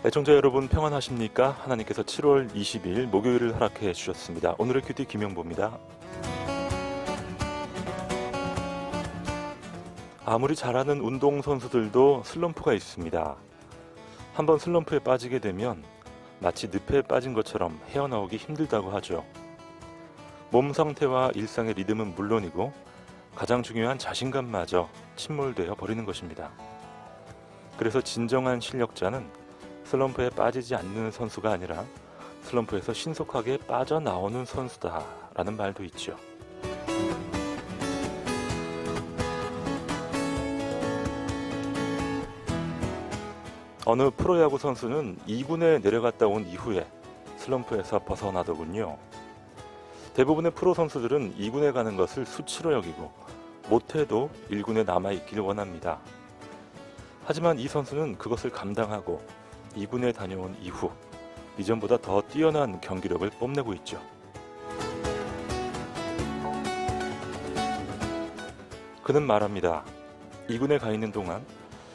애청자 여러분 평안하십니까? 하나님께서 7월 20일 목요일을 허락해 주셨습니다. 오늘의 큐티 김영보입니다. 아무리 잘하는 운동선수들도 슬럼프가 있습니다. 한번 슬럼프에 빠지게 되면 마치 늪에 빠진 것처럼 헤어나오기 힘들다고 하죠. 몸 상태와 일상의 리듬은 물론이고 가장 중요한 자신감마저 침몰되어 버리는 것입니다. 그래서 진정한 실력자는 슬럼프에 빠지지 않는 선수가 아니라 슬럼프에서 신속하게 빠져나오는 선수다라는 말도 있죠. 어느 프로야구 선수는 2군에 내려갔다 온 이후에 슬럼프에서 벗어나더군요. 대부분의 프로 선수들은 2군에 가는 것을 수치로 여기고 못해도 1군에 남아있길 원합니다. 하지만 이 선수는 그것을 감당하고 2군에 다녀온 이후 이전보다 더 뛰어난 경기력을 뽐내고 있죠. 그는 말합니다. 2군에 가 있는 동안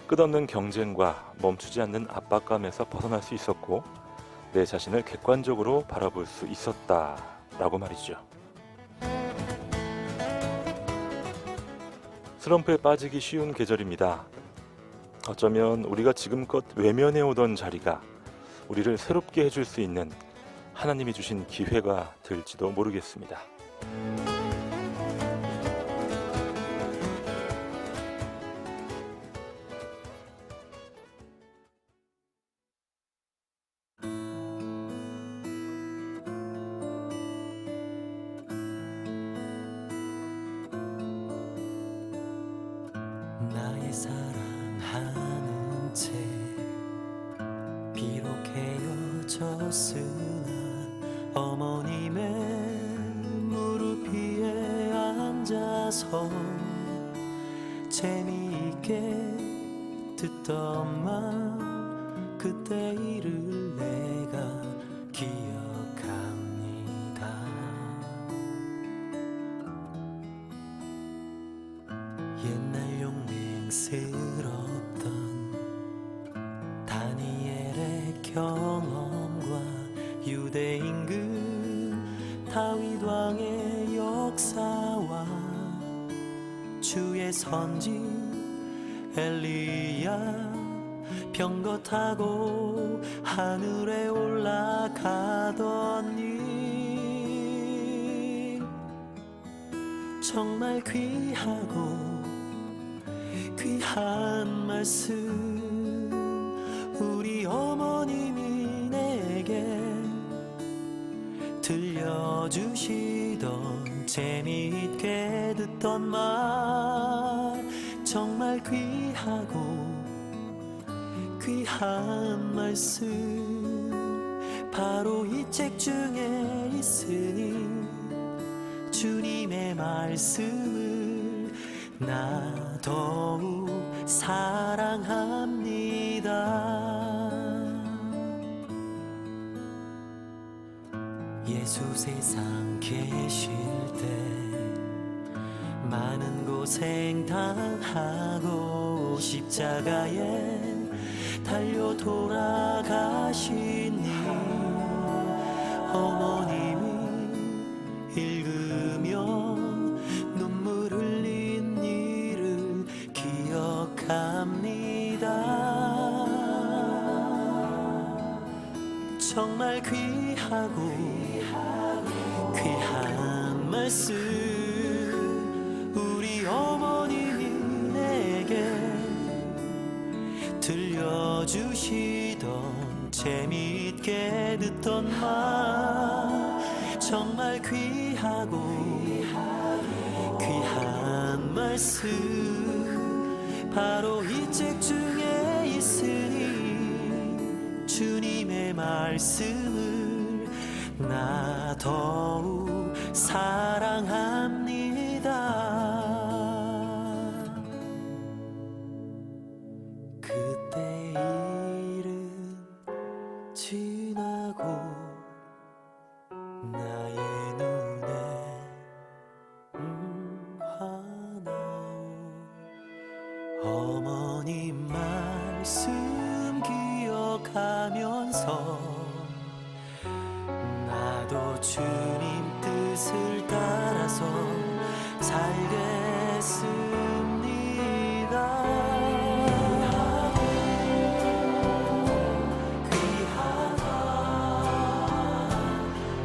끝없는 경쟁과 멈추지 않는 압박감에서 벗어날 수 있었고 내 자신을 객관적으로 바라볼 수 있었다라고 말이죠. 슬럼프에 빠지기 쉬운 계절입니다. 어쩌면 우리가 지금껏 외면해오던 자리가 우리를 새롭게 해줄 수 있는 하나님이 주신 기회가 될지도 모르겠습니다. 나의 사랑하는 채 비록 헤어졌으나 어머님의 무릎 위에 앉아서 재미있게 듣던 말 그때 일을 내가 기억합니다. 옛날 용맹스럽던 다니엘의 경험과 유대 임금 다윗 왕의 역사와 주의 선진 엘리야 병거 타고 하늘에 올라가던 일 정말 귀하고 귀한 말씀 우리 어머님이 내게 들려주시던 재미있게 듣던 말 정말 귀하고 귀한 말씀 바로 이 책 중에 있으니 주님의 말씀을 나 더욱 사랑합니다. 예수 세상 계실 때 많은 고생 당하고 십자가에 달려 돌아가신 일 어머님이 읽으며 눈물 흘린 일을 기억합니다. 정말 귀하고 귀한 말씀 우리 어머님이 내게 들려주시던 재미있게 듣던 말 정말 귀하고 귀한 말씀 바로 이 책 중에 있으니 주님의 말씀을 나 더욱 사랑합니다. 그때 일은 지나고 나의 눈에 화나오 어머님 말씀 기억하며 위해서 나도 주님 뜻을 따라서 살겠습니다. 귀하다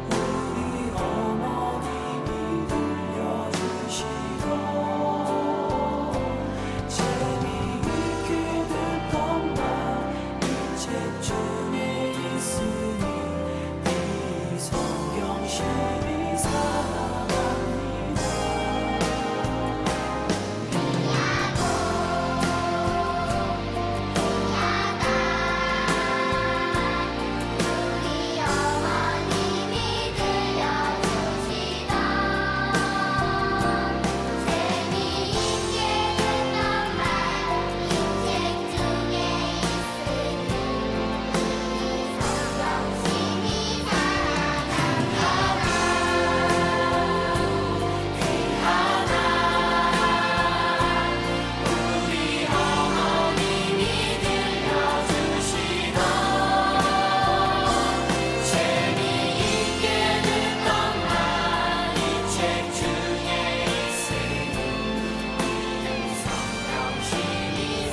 우리 어머님이 들려주시던 재미있게 듣던 말 이 책 중에 있으니 이 성경 심히 사랑합니다. 우리 어머님이 들려주시던 재미있게 듣던 말 이 책 중에 있으니 이 성경 심히 사랑합니다. 우리 어머님이 들려주시던 재미있게 듣던 말 이 책 중에 있으니 이 성경 심히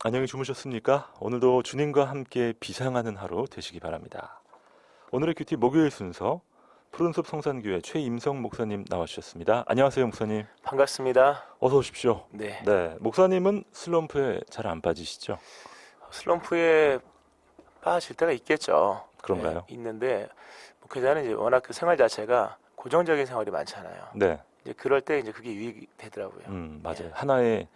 안녕히 주무셨습니까? 오늘도 주님과 함께 비상하는 하루 되시기 바랍니다. 오늘의 큐티 목요일 순서 푸른숲 성산교회 최임성 목사님 나와주셨습니다. 안녕하세요, 목사님. 반갑습니다. 어서 오십시오. 네. 네, 목사님은 슬럼프에 잘 안 빠지시죠? 슬럼프에 빠질 때가 있겠죠. 그런가요? 네, 있는데 목회자는 이제 워낙 그 생활 자체가 고정적인 생활이 많잖아요. 네, 이제 그럴 때 이제 그게 유익이 되더라고요. 맞아요. 네. 하나의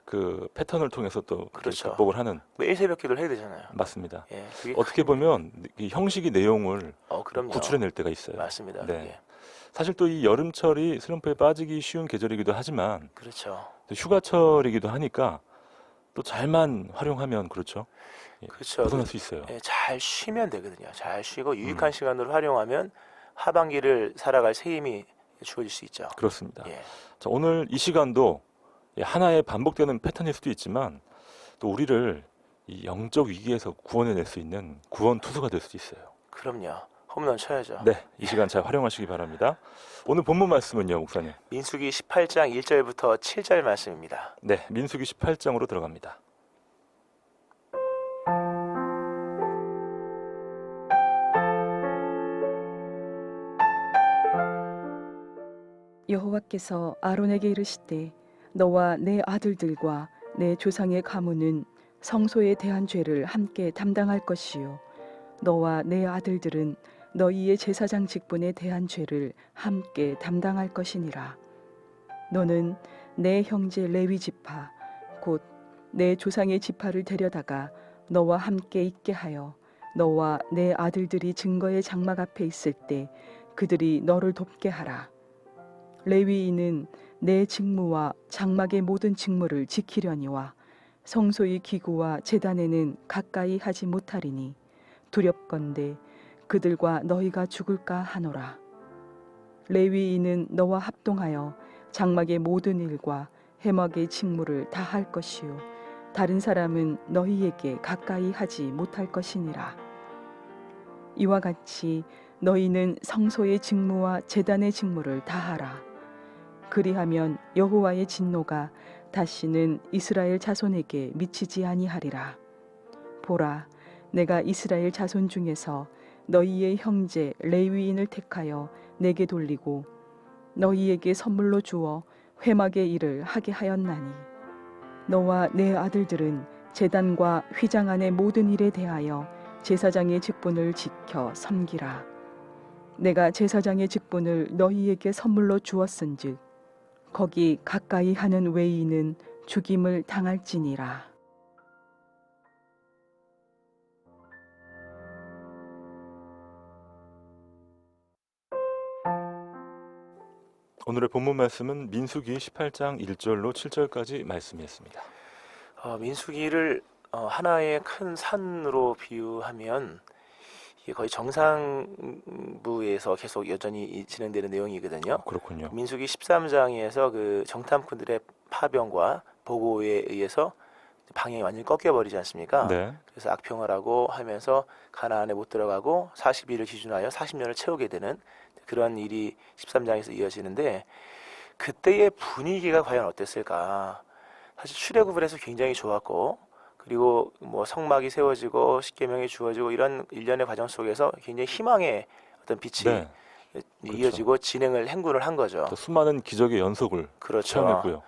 그 패턴을 통해서 또 그렇게 그렇죠. 극복을 하는. 매일 새벽 기도를 해야 되잖아요. 맞습니다. 예, 그게 어떻게 보면 이 형식이 내용을 그럼요. 구출해낼 때가 있어요. 맞습니다. 네. 예, 사실 또 이 여름철이 슬럼프에 빠지기 쉬운 계절이기도 하지만 그렇죠. 또 휴가철이기도 하니까 또 잘만 활용하면 그렇죠. 예, 그렇죠. 벗어날 수 있어요. 예, 잘 쉬면 되거든요. 잘 쉬고 유익한 음. 시간으로 활용하면 하반기를 살아갈 새 힘이 주어질 수 있죠. 그렇습니다. 예, 자, 오늘 이 시간도 하나의 반복되는 패턴일 수도 있지만 또 우리를 이 영적 위기에서 구원해낼 수 있는 구원 투수가 될 수도 있어요. 그럼요. 홈런 쳐야죠. 네, 이 시간 잘 활용하시기 바랍니다. 오늘 본문 말씀은요, 목사님. 민수기 18장 1절부터 7절 말씀입니다. 네, 민수기 18장으로 들어갑니다. 여호와께서 아론에게 이르시되 너와 내 아들들과 내 조상의 가문은 성소에 대한 죄를 함께 담당할 것이요 너와 내 아들들은 너희의 제사장 직분에 대한 죄를 함께 담당할 것이니라. 너는 내 형제 레위 지파 곧 내 조상의 지파를 데려다가 너와 함께 있게 하여 너와 내 아들들이 증거의 장막 앞에 있을 때 그들이 너를 돕게 하라. 레위인은 내 직무와 장막의 모든 직무를 지키려니와 성소의 기구와 제단에는 가까이 하지 못하리니 두렵건대 그들과 너희가 죽을까 하노라. 레위인은 너와 합동하여 장막의 모든 일과 해막의 직무를 다 할 것이요 다른 사람은 너희에게 가까이 하지 못할 것이니라. 이와 같이 너희는 성소의 직무와 제단의 직무를 다 하라. 그리하면 여호와의 진노가 다시는 이스라엘 자손에게 미치지 아니하리라. 보라, 내가 이스라엘 자손 중에서 너희의 형제 레위인을 택하여 내게 돌리고 너희에게 선물로 주어 회막의 일을 하게 하였나니 너와 내 아들들은 제단과 휘장 안의 모든 일에 대하여 제사장의 직분을 지켜 섬기라. 내가 제사장의 직분을 너희에게 선물로 주었은즉 거기 가까이 하는 외인은 죽임을 당할지니라. 오늘의 본문 말씀은 민수기 18장 1절로 7절까지 말씀이었습니다. 민수기를 하나의 큰 산으로 비유하면 이게 거의 정상부에서 계속 여전히 진행되는 내용이거든요. 그렇군요. 민수기 13장에서 그 정탐꾼들의 파병과 보고에 의해서 방향이 완전히 꺾여버리지 않습니까? 네. 그래서 악평을 하고 하면서 가나안에 못 들어가고 40일을 기준하여 40년을 채우게 되는 그런 일이 13장에서 이어지는데 그때의 분위기가 과연 어땠을까? 사실 출애굽을 해서 굉장히 좋았고 그리고 뭐 성막이 세워지고 십계명이 주어지고 이런 일련의 과정 속에서 굉장히 희망의 어떤 빛이 네. 이어지고 진행을 행군을 한 거죠. 또 수많은 기적의 연속을 그렇죠. 체험했고요.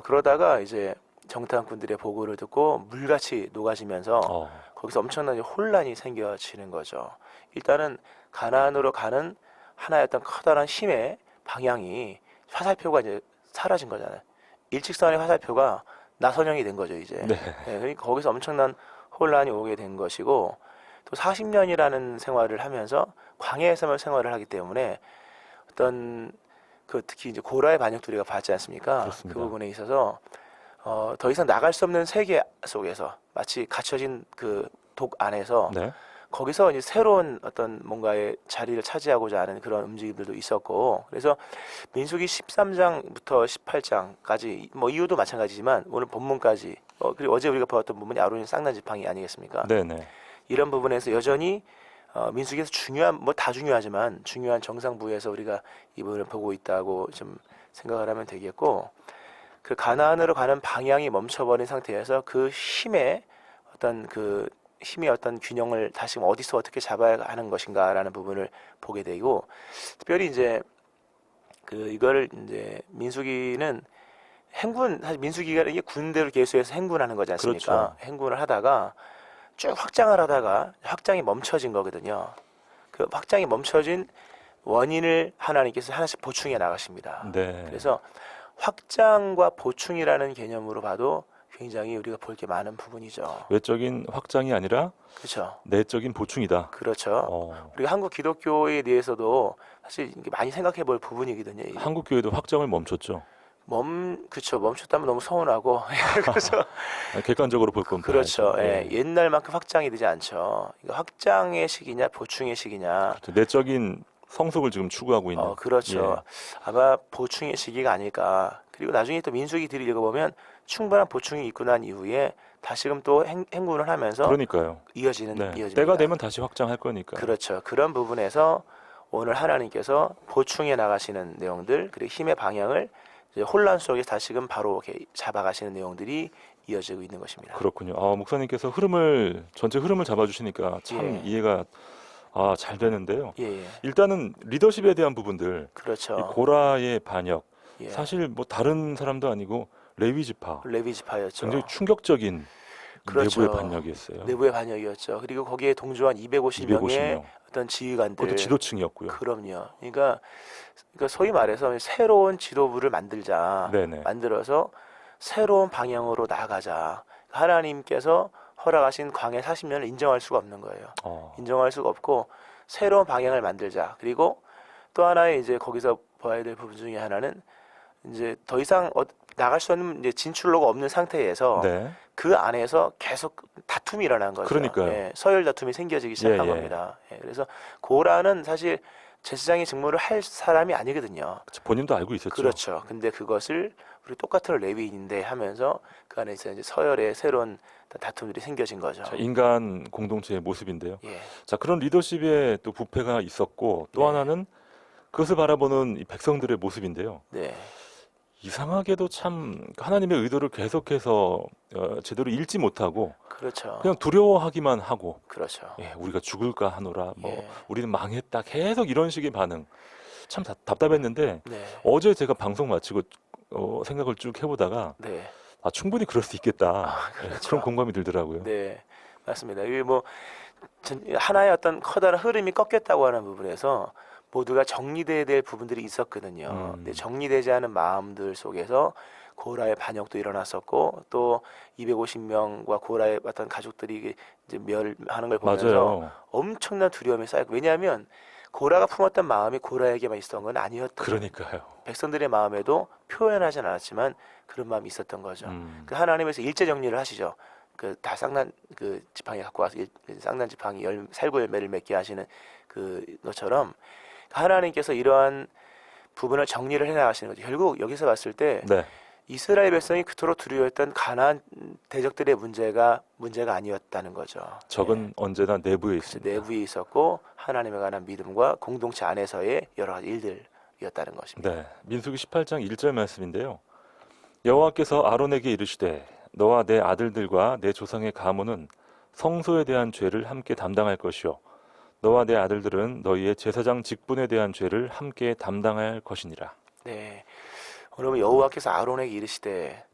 그러다가 이제 정탐꾼들의 보고를 듣고 물같이 녹아지면서 거기서 엄청난 혼란이 생겨지는 거죠. 일단은 가나안으로 가는 하나의 어떤 커다란 힘의 방향이 화살표가 이제 사라진 거잖아요. 일직선의 화살표가 나선형이 된 거죠 이제. 네. 그러니까 거기서 엄청난 혼란이 오게 된 것이고 또 40년이라는 생활을 하면서 광야에서만 생활을 하기 때문에 어떤 그 특히 이제 고라의 반역도 우리가 봤지 않습니까? 그렇습니다. 그 부분에 있어서 더 이상 나갈 수 없는 세계 속에서 마치 갇혀진 그 독 안에서 네. 거기서 이제 새로운 어떤 뭔가의 자리를 차지하고자 하는 그런 움직임들도 있었고 그래서 민수기 13장부터 18장까지 뭐 이유도 마찬가지지만 오늘 본문까지 그리고 어제 우리가 보았던 부분이 아론의 쌍난 지팡이 아니겠습니까? 네네. 이런 부분에서 여전히 민수기에서 중요한 뭐 다 중요하지만 중요한 정상부에서 우리가 이 부분을 보고 있다고 좀 생각을 하면 되겠고 그 가나안으로 가는 방향이 멈춰버린 상태에서 그 힘의 어떤 균형을 다시 어디서 어떻게 잡아야 하는 것인가라는 부분을 보게 되고 특별히 이제 이거를 이제 민수기는 사실 민수기가 이게 군대를 계수해서 행군하는 거지 않습니까? 그렇죠. 행군을 하다가 쭉 확장을 하다가 확장이 멈춰진 거거든요. 그 확장이 멈춰진 원인을 하나님께서 하나씩 보충해 나가십니다. 네. 그래서 확장과 보충이라는 개념으로 봐도 굉장히 우리가 볼 게 많은 부분이죠. 외적인 확장이 아니라 그렇죠. 내적인 보충이다. 그렇죠. 우리가 한국 기독교에 대해서도 사실 이게 많이 생각해 볼 부분이거든요. 이게. 한국 교회도 확장을 멈췄죠. 그렇죠. 멈췄다면 너무 서운하고 그래서 객관적으로 볼 건 그렇죠. 봐야죠. 예, 옛날만큼 확장이 되지 않죠. 그러니까 확장의 시기냐 보충의 시기냐. 그렇죠. 내적인 성숙을 지금 추구하고 있는. 그렇죠. 아마 보충의 시기가 아닐까. 그리고 나중에 또 민수기들을 읽어보면 충분한 보충이 있고 난 이후에 다시금 또 행군을 하면서 그러니까요. 이어집니다. 때가 되면 다시 확장할 거니까. 그렇죠. 그런 부분에서 오늘 하나님께서 보충해 나가시는 내용들 그리고 힘의 방향을 이제 혼란 속에 다시금 바로 이렇게 잡아가시는 내용들이 이어지고 있는 것입니다. 그렇군요. 목사님께서 전체 흐름을 잡아주시니까 참 이해가 잘 되는데요. 예. 일단은 리더십에 대한 부분들, 이 그렇죠. 고라의 반역, 예. 사실 뭐 다른 사람도 아니고 레위 지파, 레위 지파였죠. 굉장히 충격적인 그렇죠. 내부의 반역이었어요. 내부의 반역이었죠. 그리고 거기에 동조한 250명의 250명. 어떤 지휘관들. 그것도 지도층이었고요. 그럼요. 그러니까 소위 말해서 새로운 지도부를 만들자. 네네. 만들어서 새로운 방향으로 나아가자. 하나님께서 허락하신 광야 40년을 인정할 수가 없는 거예요. 인정할 수가 없고 새로운 방향을 만들자. 그리고 또 하나의 이제 거기서 봐야 될 부분 중에 하나는 이제 더 이상 나갈 수 없는 이제 진출로가 없는 상태에서 네. 그 안에서 계속 다툼이 일어난 거죠. 그러니까요. 예, 서열 다툼이 생겨지기 시작한 겁니다. 예, 그래서 고라는 사실 제사장의 직무를 할 사람이 아니거든요. 본인도 알고 있었죠. 그렇죠. 근데 그것을 우리 똑같은 레위인인데 하면서 그 안에서 이제 서열의 새로운 다툼들이 생겨진 거죠. 자, 인간 공동체의 모습인데요. 예, 자, 그런 리더십에 또 부패가 있었고 또 네. 하나는 그것을 바라보는 이 백성들의 모습인데요. 네, 이상하게도 참 하나님의 의도를 계속해서 제대로 읽지 못하고 그렇죠. 그냥 두려워하기만 하고 그렇죠. 우리가 죽을까 하노라 예. 우리는 망했다 계속 이런 식의 반응 참 답답했는데 네, 어제 제가 방송 마치고 생각을 쭉 해보다가 네, 충분히 그럴 수 있겠다. 그렇죠. 그런 공감이 들더라고요. 네, 맞습니다. 이게 뭐 하나의 어떤 커다란 흐름이 꺾였다고 하는 부분에서 모두가 정리돼야 될 부분들이 있었거든요. 근데 정리되지 않은 마음들 속에서 고라의 반역도 일어났었고 또 250명과 고라의 어떤 가족들이 이제 멸하는 걸 보면서 맞아요. 엄청난 두려움이 쌓였고 왜냐하면 고라가 품었던 마음이 고라에게만 있었던 건 아니었던 그러니까요. 백성들의 마음에도 표현하진 않았지만 그런 마음이 있었던 거죠. 그 하나님께서 일제 정리를 하시죠. 그 다 쌍난 그 지팡이 갖고 와서 쌍난 지팡이 살구 열매를 맺게 하시는 그 것처럼 하나님께서 이러한 부분을 정리를 해 나가시는 거죠. 결국 여기서 봤을 때 네. 이스라엘 백성이 그토록 두려워했던 가나안 대적들의 문제가 아니었다는 거죠. 적은 언제나 내부에 그 있습니다. 내부에 있었고 하나님에 관한 믿음과 공동체 안에서의 여러 가지 일들이었다는 것입니다. 네. 민수기 18장 1절 말씀인데요. 여호와께서 아론에게 이르시되 너와 내 아들들과 내 조상의 가문은 성소에 대한 죄를 함께 담당할 것이요 너와 내 아들들은 너희의 제사장 직분에 대한 죄를 함께 담당할 것이니라. 네. 그러면 여호와께서 아론에게 이르시되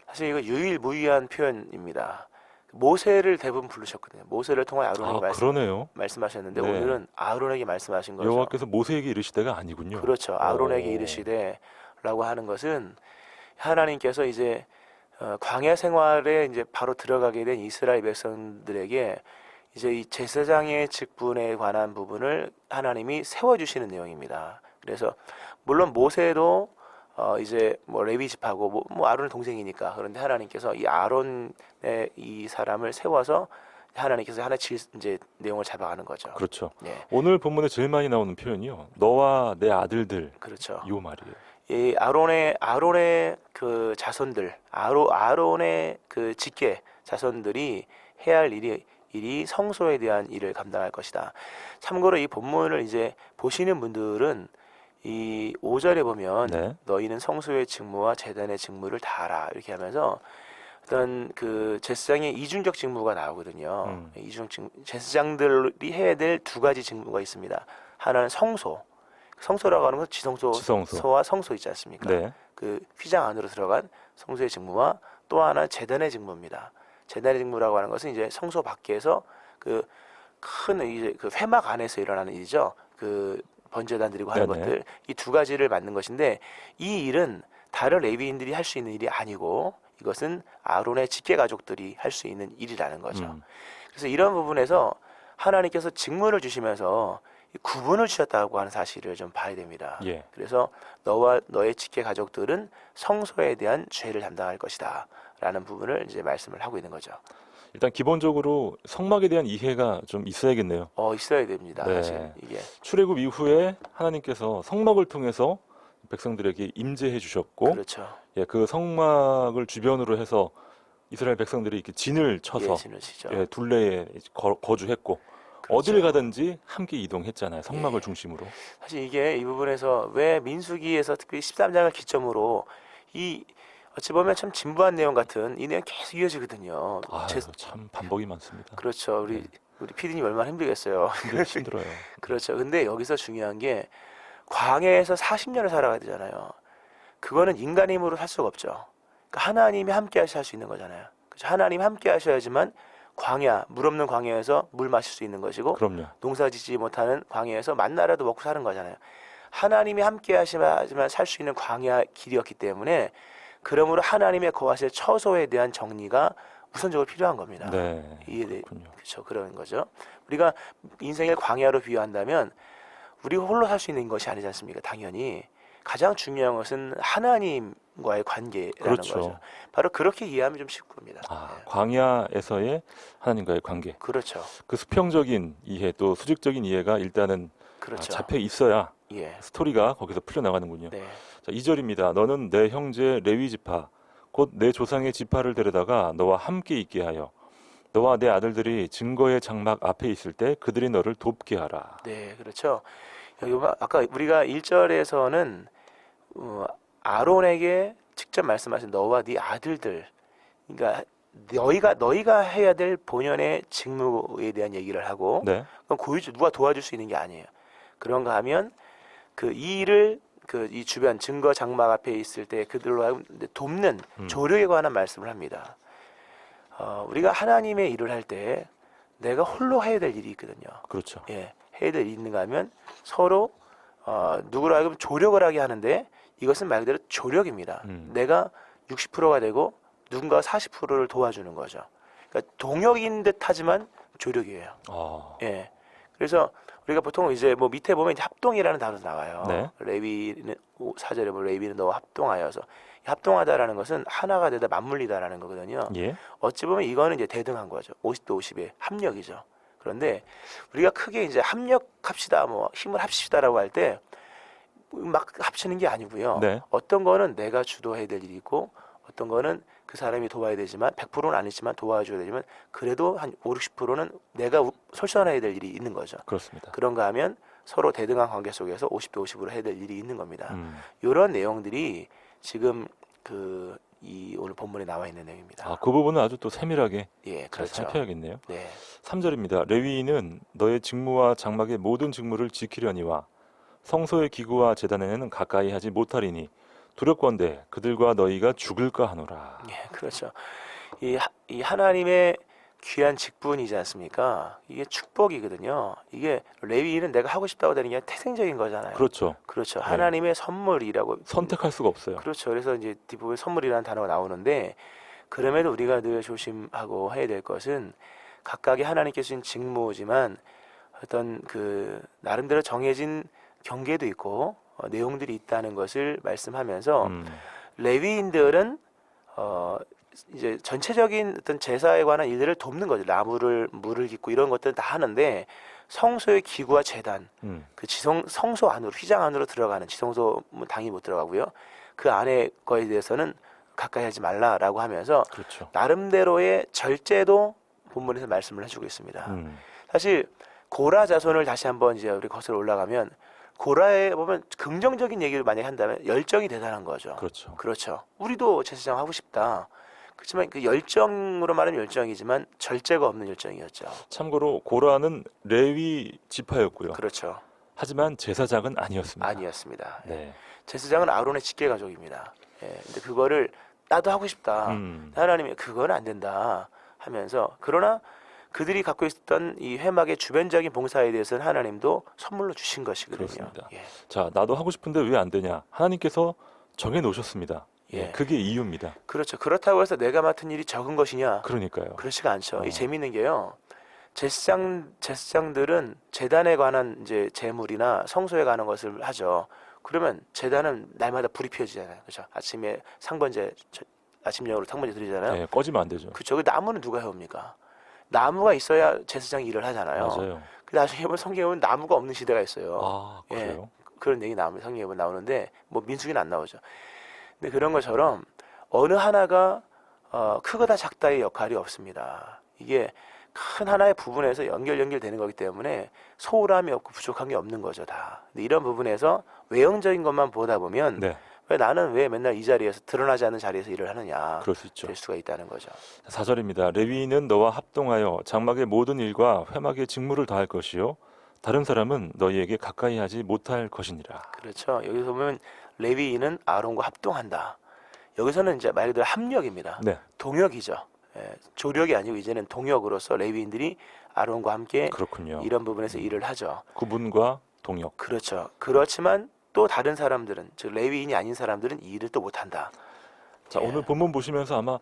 사실 이거 유일무이한 표현입니다. 모세를 대부분 부르셨거든요. 모세를 통해 아론에게 그러네요. 말씀하셨는데 네. 오늘은 아론에게 말씀하신 거죠. 여호와께서 모세에게 이르시되가 아니군요. 그렇죠. 아론에게 오. 이르시되라고 하는 것은 하나님께서 이제 광야 생활에 이제 바로 들어가게 된 이스라엘 백성들에게 이제 이 제사장의 직분에 관한 부분을 하나님이 세워주시는 내용입니다. 그래서 물론 모세도 이제 뭐 레위 집하고 뭐 아론의 동생이니까 그런데 하나님께서 이 아론의 이 사람을 세워서 하나님께서 이제 내용을 잡아가는 거죠. 그렇죠. 네, 오늘 본문에 제일 많이 나오는 표현이요. 너와 내 아들들. 그렇죠. 이 말이에요. 이 아론의 그 자손들, 아론의 그 직계 자손들이 해야 할 일이 성소에 대한 일을 감당할 것이다. 참고로 이 본문을 이제 보시는 분들은 이 5절에 보면 네. 너희는 성소의 직무와 제단의 직무를 다 알아 이렇게 하면서 어떤 그 제사장의 이중적 직무가 나오거든요. 제사장들이 해야 될 두 가지 직무가 있습니다. 하나는 성소라고 하는 건 지성소와 성소 있지 않습니까? 네. 그 휘장 안으로 들어간 성소의 직무와 또 하나 제단의 직무입니다. 제단의 직무라고 하는 것은 이제 성소 밖에서 그 큰 이제 그 회막 안에서 일어나는 일이죠. 그 번제단 드리고 하는 네네. 것들 이 두 가지를 맡는 것인데 이 일은 다른 레위인들이 할 수 있는 일이 아니고 이것은 아론의 직계 가족들이 할 수 있는 일이라는 거죠. 그래서 이런 부분에서 하나님께서 직무를 주시면서 구분을 주셨다고 하는 사실을 좀 봐야 됩니다. 예. 그래서 너와 너의 직계 가족들은 성소에 대한 죄를 담당할 것이다 라는 부분을 이제 말씀을 하고 있는 거죠. 일단 기본적으로 성막에 대한 이해가 좀 있어야겠네요. 있어야 됩니다. 네. 사실 이게 출애굽 이후에 하나님께서 성막을 통해서 백성들에게 임재해 주셨고 그렇죠. 예, 그 성막을 주변으로 해서 이스라엘 백성들이 이렇게 진을 쳐서 예신을 지죠. 예, 둘레에 거주했고 그렇죠. 어딜 가든지 함께 이동했잖아요. 성막을 예. 중심으로. 사실 이게 이 부분에서 왜 민수기에서 특히 13장을 기점으로 이 어찌 보면 참 진부한 내용 같은 이 내용 계속 이어지거든요. 참 반복이 많습니다. 그렇죠. 우리 PD님 얼마나 힘들겠어요. 힘들어요. 그렇죠. 근데 여기서 중요한 게 광야에서 40년을 살아가야 되잖아요. 그거는 인간의 힘으로 살 수가 없죠. 그러니까 하나님이 함께 하셔야 할 수 있는 거잖아요. 그렇죠? 하나님 함께 하셔야지만 물 없는 광야에서 물 마실 수 있는 것이고 그럼요. 농사 짓지 못하는 광야에서 만나라도 먹고 사는 거잖아요. 하나님이 함께 하시면 살 수 있는 광야 길이었기 때문에 그러므로 하나님의 거하실 처소에 대한 정리가 우선적으로 필요한 겁니다. 네. 그렇군요. 그렇죠. 그런 거죠. 우리가 인생을 광야로 비유한다면 우리 홀로 살 수 있는 것이 아니지 않습니까? 당연히 가장 중요한 것은 하나님과의 관계라는 그렇죠. 거죠. 바로 그렇게 이해하면 좀 쉽을 겁니다. 네. 광야에서의 하나님과의 관계. 그렇죠. 그 수평적인 이해 또 수직적인 이해가 일단은 그렇죠. 잡혀 있어야 예. 스토리가 거기서 풀려나가는군요. 네. 자, 2절입니다. 너는 내 형제 레위 지파 곧 내 조상의 지파를 데려다가 너와 함께 있게 하여 너와 내 아들들이 증거의 장막 앞에 있을 때 그들이 너를 돕게 하라. 네, 그렇죠. 여기 보면 아까 우리가 1절에서는 아론에게 직접 말씀하신 너와 네 아들들, 그러니까 너희가 해야 될 본연의 직무에 대한 얘기를 하고, 네. 그건 누가 도와줄 수 있는 게 아니에요. 그런가 하면 그 이 일을 이 주변 증거 장막 앞에 있을 때 그들로 하여금 돕는 조력에 관한 말씀을 합니다. 우리가 하나님의 일을 할 때 내가 홀로 해야 될 일이 있거든요. 그렇죠. 예, 해야 될 일이 있는가 하면 서로 누구로 하여금 조력을 하게 하는데 이것은 말 그대로 조력입니다. 내가 60%가 되고 누군가 40%를 도와주는 거죠. 그러니까 동역인 듯 하지만 조력이에요. 예. 그래서 우리가 보통 이제 뭐 밑에 보면 이제 합동이라는 단어도 나와요. 네. 레위는 4절에 보면 레위는 너와 합동하여서 합동하다라는 것은 하나가 되다 맞물리다라는 거거든요. 예. 어찌 보면 이거는 이제 대등한 거죠. 50대 50의 합력이죠. 그런데 우리가 크게 이제 합력합시다, 뭐 힘을 합시다라고 할 때 막 합치는 게 아니고요. 네. 어떤 거는 내가 주도해야 될 일이 있고 어떤 거는 그 사람이 도와야 되지만 100%는 아니지만 도와줘야 되지만 그래도 한 5, 60%는 내가 솔선해야 될 일이 있는 거죠. 그렇습니다. 그런가 하면 서로 대등한 관계 속에서 50대 50으로 해야 될 일이 있는 겁니다. 이런 내용들이 지금 이 오늘 본문에 나와 있는 내용입니다. 그 부분은 아주 또 세밀하게 예, 잘 그렇죠. 살펴야겠네요. 네, 3절입니다. 레위인은 너의 직무와 장막의 모든 직무를 지키려니와 성소의 기구와 제단에는 가까이 하지 못하리니 두렵건대 그들과 너희가 죽을까 하노라. 예, 그렇죠. 이 하나님의 귀한 직분이지 않습니까? 이게 축복이거든요. 이게 레위인은 내가 하고 싶다고 되는 게 아니라 태생적인 거잖아요. 그렇죠. 그렇죠. 하나님의 선물이라고. 선택할 수가 없어요. 그렇죠. 그래서 이제 뒷부분에 선물이라는 단어가 나오는데 그럼에도 우리가 늘 조심하고 해야 될 것은 각각의 하나님께 주신 직무지만 어떤 나름대로 정해진 경계도 있고 내용들이 있다는 것을 말씀하면서 레위인들은 이제 전체적인 어떤 제사에 관한 일들을 돕는 거죠. 나무를 물을 깃고 이런 것들은 다 하는데 성소의 기구와 제단, 성소 안으로 휘장 안으로 들어가는 지성소 당연히 못 들어가고요. 그 안에 거에 대해서는 가까이 하지 말라라고 하면서 그렇죠. 나름대로의 절제도 본문에서 말씀을 해주고 있습니다. 사실 고라 자손을 다시 한번 이제 우리 거슬러 올라가면 고라에 보면 긍정적인 얘기를 만약에 한다면 열정이 대단한 거죠. 그렇죠. 그렇죠. 우리도 제사장 하고 싶다. 그렇지만 그 열정으로 말하면 열정이지만 절제가 없는 열정이었죠. 참고로 고라는 레위 지파였고요. 그렇죠. 하지만 제사장은 아니었습니다. 아니었습니다. 예. 네. 제사장은 아론의 직계 가족입니다. 예. 근데 그거를 나도 하고 싶다. 하나님이 그건 안 된다 하면서 그러나 그들이 갖고 있었던 이 회막의 주변적인 봉사에 대해서는 하나님도 선물로 주신 것이거든요. 그렇습니다. 예. 자, 나도 하고 싶은데 왜 안 되냐? 하나님께서 정해 놓으셨습니다. 예. 그게 이유입니다. 그렇죠. 그렇다고 해서 내가 맡은 일이 적은 것이냐? 그러니까요. 그렇지가 않죠. 이 재미있는 게요. 제사장들은 제단에 관한 이제 제물이나 성소에 관한 것을 하죠. 그러면 제단은 날마다 불이 피어지잖아요. 그렇죠. 아침에 상번제, 아침용으로 상번제 드리잖아요. 네, 꺼지면 안 되죠. 그렇죠. 그 나무는 누가 해옵니까? 나무가 있어야 제사장이 일을 하잖아요. 맞아요. 그 나중에 보면 성경에 보면 나무가 없는 시대가 있어요. 아, 그래요? 그런 얘기 성경에 보면 나오는데 뭐 민수기는 안 나오죠. 근데 그런 것처럼 어느 하나가 크거나 작다의 역할이 없습니다. 이게 큰 하나의 부분에서 연결되는 거기 때문에 소홀함이 없고 부족한 게 없는 거죠, 다. 근데 이런 부분에서 외형적인 것만 보다 보면 네, 나는 왜 맨날 이 자리에서 드러나지 않는 자리에서 일을 하느냐 그럴 수 있죠. 될 수가 있다는 거죠. 4절입니다. 레위인은 너와 합동하여 장막의 모든 일과 회막의 직무를 다할 것이요 다른 사람은 너희에게 가까이 하지 못할 것이니라. 그렇죠. 여기서 보면 레위인은 아론과 합동한다. 여기서는 이제 말 그대로 합력입니다. 네, 동역이죠. 예, 조력이 아니고 이제는 동역으로서 레위인들이 아론과 함께 그렇군요. 이런 부분에서 일을 하죠. 구분과 동역. 그렇죠. 그렇지만 또 다른 사람들은 즉 레위인이 아닌 사람들은 이 일을 또 못한다. 자, 예. 오늘 본문 보시면서 아마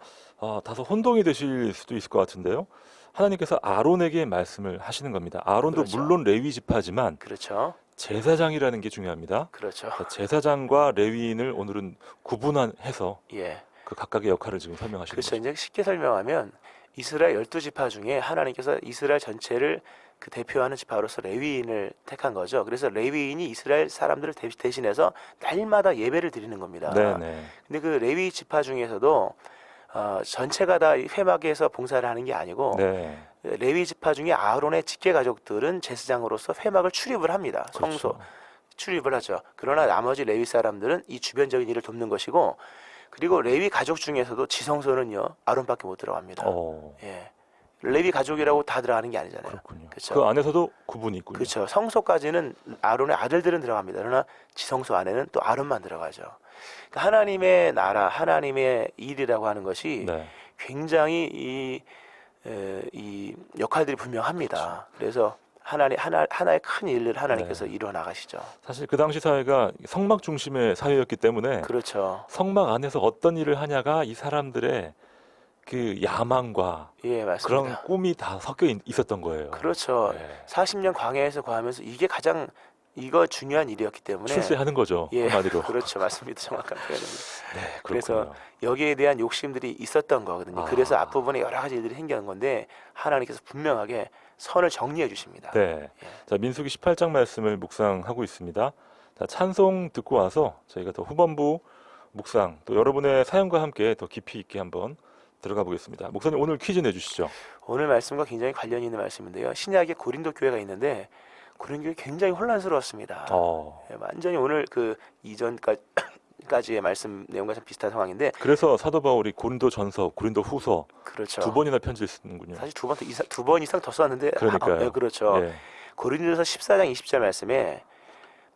다소 혼동이 되실 수도 있을 것 같은데요. 하나님께서 아론에게 말씀을 하시는 겁니다. 아론도 그렇죠. 물론 레위 지파지만 그렇죠. 제사장이라는 게 중요합니다. 그렇죠. 제사장과 레위인을 오늘은 구분해서 예. 그 각각의 역할을 지금 설명하시는 그렇죠. 거죠. 이제 쉽게 설명하면 이스라엘 12지파 중에 하나님께서 이스라엘 전체를 그 대표하는 지파로서 레위인을 택한 거죠. 그래서 레위인이 이스라엘 사람들을 대신해서 날마다 예배를 드리는 겁니다. 네네. 근데 그 레위 지파 중에서도 전체가 다 회막에서 봉사를 하는 게 아니고 네. 레위 지파 중에 아론의 직계 가족들은 제사장으로서 회막을 출입을 합니다. 성소 그렇죠. 출입을 하죠. 그러나 나머지 레위 사람들은 이 주변적인 일을 돕는 것이고 그리고 레위 가족 중에서도 지성소는요 아론밖에 못 들어갑니다. 예, 레위 가족이라고 다 들어가는 게 아니잖아요. 그렇군요. 그렇죠. 그 안에서도 구분이 있군요. 그렇죠. 성소까지는 아론의 아들들은 들어갑니다. 그러나 지성소 안에는 또 아론만 들어가죠. 그러니까 하나님의 나라, 하나님의 일이라고 하는 것이 네. 굉장히 이 역할들이 분명합니다. 그래서 하나의 큰 일을 하나님께서 이루어 나가시죠. 사실 그 당시 사회가 성막 중심의 사회였기 때문에 그렇죠. 성막 안에서 어떤 일을 하냐가 이 사람들의 그 야망과 예, 그런 맞습니다. 꿈이 다 섞여 있었던 거예요. 그렇죠. 네. 40년 광야에서 거하면서 이게 가장 이거 중요한 일이었기 때문에 출세하는 거죠. 예, 한마디로. 그렇죠. 맞습니다. 정확한 표현입니다. 네, 그래서 그렇군요. 여기에 대한 욕심들이 있었던 거거든요. 아. 그래서 앞부분에 여러 가지 일들이 생기는 건데 하나님께서 분명하게 선을 정리해 주십니다. 네. 예. 자, 민수기 18장 말씀을 묵상하고 있습니다. 자, 찬송 듣고 와서 저희가 더 후반부 묵상 또 여러분의 사연과 함께 더 깊이 있게 한번 들어가 보겠습니다. 목사님 오늘 퀴즈 내주시죠. 오늘 말씀과 굉장히 관련이 있는 말씀인데요. 신약에 고린도 교회가 있는데 고린도 교회 굉장히 혼란스러웠습니다. 예, 완전히 오늘 그 이전까지의 말씀 내용과 좀 비슷한 상황인데 그래서 사도 바울이 고린도 전서, 고린도 후서 그렇죠. 두 번이나 편지를 쓰는군요. 사실 두 번 이상 더 썼는데 그러니까요. 예, 그렇죠. 예. 고린도서 14장 20절 말씀에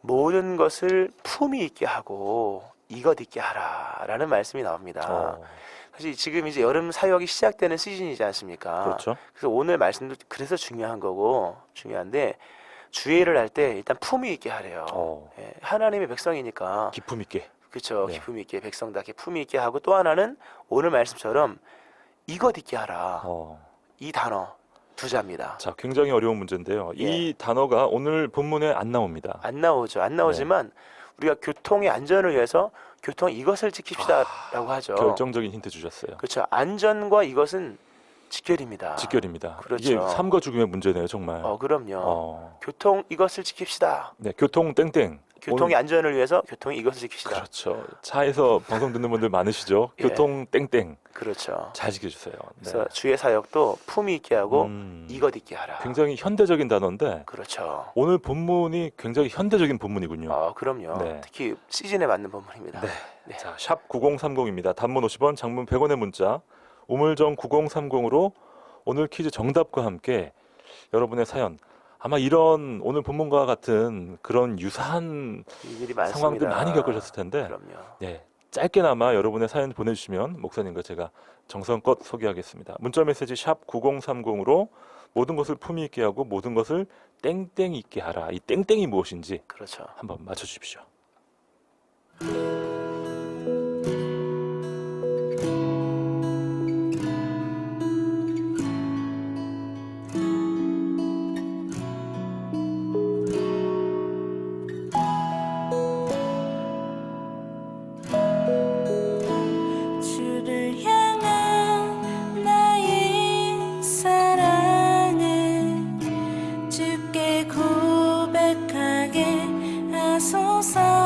모든 것을 품위 있게 하고 이것 있게 하라라는 말씀이 나옵니다. 어, 사실 지금 이제 여름 사역이 시작되는 시즌이지 않습니까? 그렇죠. 그래서 오늘 말씀도 그래서 중요한 거고 중요한데 주의를 할 때 일단 품위 있게 하래요. 예, 하나님의 백성이니까 기품 있게. 그렇죠. 네. 기품 있게 백성답게 품위 있게 하고 또 하나는 오늘 말씀처럼 이것 있게 하라. 이 단어 두 자입니다. 자, 굉장히 어려운 문제인데요. 예. 이 단어가 오늘 본문에 안 나옵니다. 안 나오죠. 안 나오지만 우리가 교통의 안전을 위해서 교통 이것을 지킵시다라고 하죠. 결정적인 힌트 주셨어요. 그렇죠. 안전과 이것은 직결입니다. 직결입니다. 그렇죠. 이게 삶과 죽음의 문제네요, 정말. 그럼요. 교통 이것을 지킵시다. 네, 교통 땡땡. 교통의 안전을 위해서 교통이 이것을 지킵시다. 그렇죠. 차에서 방송 듣는 분들 많으시죠? 예. 교통 땡땡. 그렇죠. 잘 지켜주세요. 네. 그래서 주의 사역도 품위 있게 하고 이것 있게 하라. 굉장히 현대적인 단어인데 그렇죠. 오늘 본문이 굉장히 현대적인 본문이군요. 그럼요. 네. 특히 시즌에 맞는 본문입니다. 네. 자, 샵 9030입니다. 단문 50원, 장문 100원의 문자 우물정 9030으로 오늘 퀴즈 정답과 함께 여러분의 사연 아마 이런 오늘 본문과 같은 그런 유사한 일들이 많습니다. 상황들 많이 겪으셨을 텐데 그럼요. 네, 짧게나마 여러분의 사연 보내주시면 목사님과 제가 정성껏 소개하겠습니다. 문자메시지 샵 9030으로 모든 것을 품위 있게 하고 모든 것을 땡땡 있게 하라. 이 땡땡이 무엇인지 그렇죠. 한번 맞춰주십시오. 주를 향한 나의 사랑을 주께 고백하게 하소서.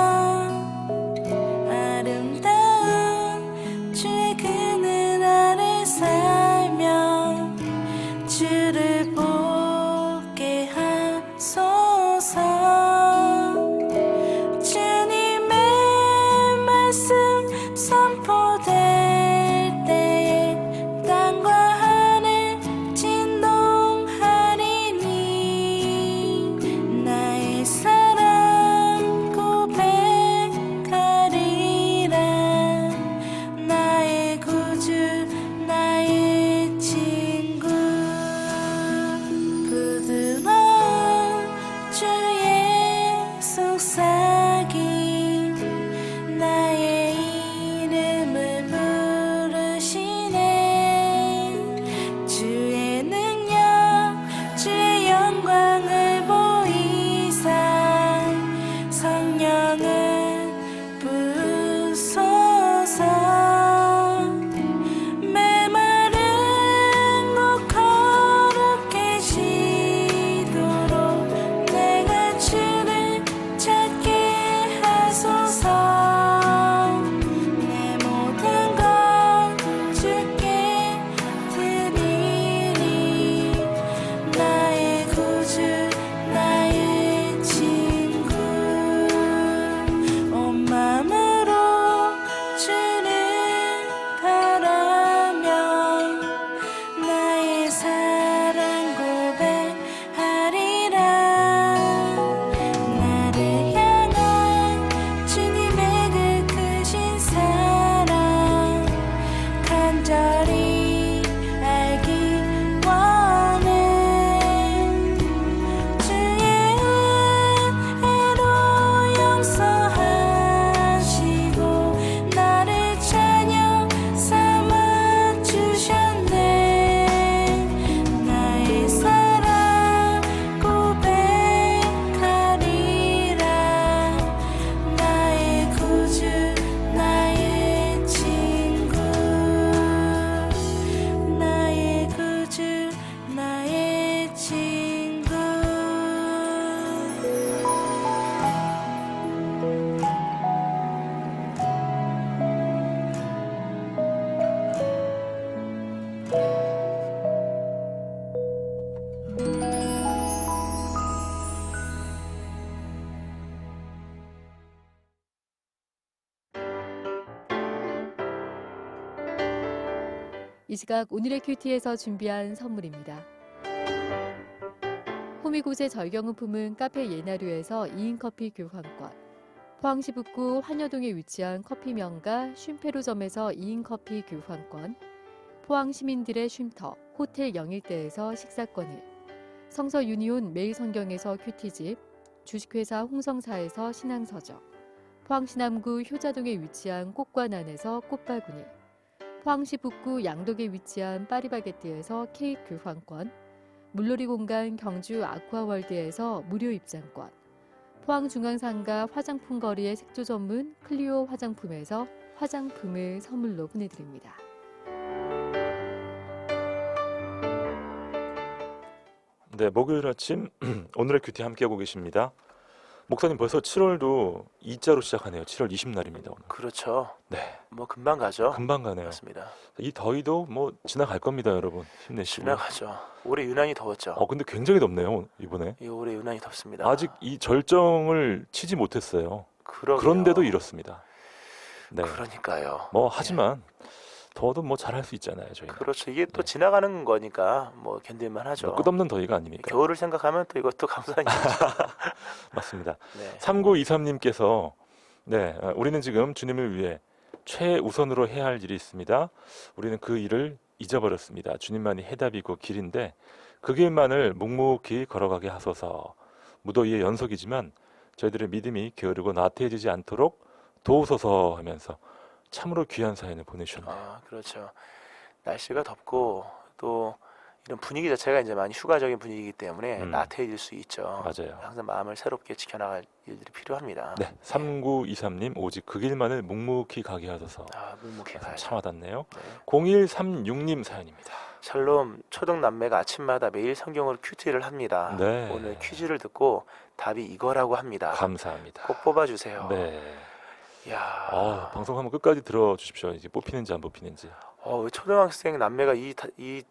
이 시각 오늘의 큐티에서 준비한 선물입니다. 호미곶의 절경은품은 카페 예나류에서 2인 커피 교환권, 포항시 북구 환여동에 위치한 커피 명가 쉼페로점에서 2인 커피 교환권, 포항 시민들의 쉼터 호텔 영일대에서 식사권을, 성서 유니온 매일성경에서 큐티집, 주식회사 홍성사에서 신앙서적, 포항시 남구 효자동에 위치한 꽃관안에서 꽃바구니, 포항시 북구 양덕에 위치한 파리바게뜨에서 케이크 교환권, 물놀이 공간 경주 아쿠아월드에서 무료 입장권, 포항중앙상가 화장품 거리의 색조 전문 클리오 화장품에서 화장품을 선물로 보내드립니다. 네, 목요일 아침 오늘의 큐티 함께하고 계십니다. 목사님 벌써 7월도 2자로 시작하네요. 7월 20날입니다. 오늘. 그렇죠. 네, 뭐 금방 가죠. 금방 가네요. 맞습니다. 이 더위도 뭐 지나갈 겁니다, 여러분. 힘내시고. 지나가죠. 올해 유난히 더웠죠. 근데 굉장히 덥네요, 이번에. 이 올해 유난히 덥습니다. 아직 이 절정을 치지 못했어요. 그러게요. 그런데도 이렇습니다. 네. 그러니까요. 뭐 하지만 더워도 뭐 잘할 수 있잖아요, 저희가. 그렇죠. 이게 또 네. 지나가는 거니까 뭐 견딜만 하죠. 뭐 끝없는 더위가 아니니까. 겨울을 생각하면 또 이것도 감사한 일이죠. 맞습니다. 네. 3923님께서 네, 우리는 지금 주님을 위해 최우선으로 해야 할 일이 있습니다. 우리는 그 일을 잊어버렸습니다. 주님만이 해답이고 길인데 그 길만을 묵묵히 걸어가게 하소서. 무더위의 연속이지만 저희들의 믿음이 게으르고 나태해지지 않도록 도우소서 하면서 참으로 귀한 사연을 보내주셨네요. 그렇죠. 날씨가 덥고 또 이런 분위기 자체가 이제 많이 휴가적인 분위기이기 때문에 나태해질 수 있죠. 맞아요. 항상 마음을 새롭게 지켜나갈 일들이 필요합니다. 네, 3923님 오직 그 길만을 묵묵히 가게 하소서. 묵묵히 가야죠. 참 와닿네요. 네. 0136님 사연입니다. 샬롬 초등 남매가 아침마다 매일 성경으로 큐티를 합니다. 네. 오늘 퀴즈를 듣고 답이 이거라고 합니다. 감사합니다. 꼭 뽑아주세요. 네. 이야, 방송 한번 끝까지 들어주십시오. 이제 뽑히는지 안 뽑히는지. 초등학생 남매가 이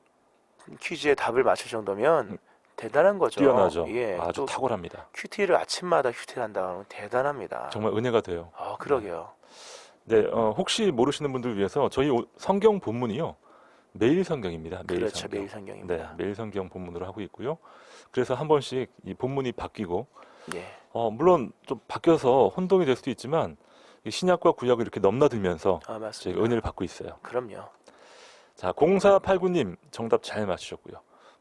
퀴즈에 답을 맞출 정도면 대단한 거죠. 뛰어나죠. 예, 아주 또 탁월합니다. 큐티를 아침마다 큐티를 한다면 대단합니다. 정말 은혜가 돼요. 그러게요. 네, 혹시 모르시는 분들 위해서 저희 성경 본문이요. 매일 성경입니다. 매일 그렇죠. 성경. 매일 성경입니다. 네, 매일 성경 본문으로 하고 있고요. 그래서 한 번씩 이 본문이 바뀌고 예. 물론 좀 바뀌어서 혼동이 될 수도 있지만 이 신약과 구약을 이렇게 넘나들면서 맞습니다. 저희가 은혜를 받고 있어요. 그럼요. 자, 0489님 정답 잘 맞추셨고요.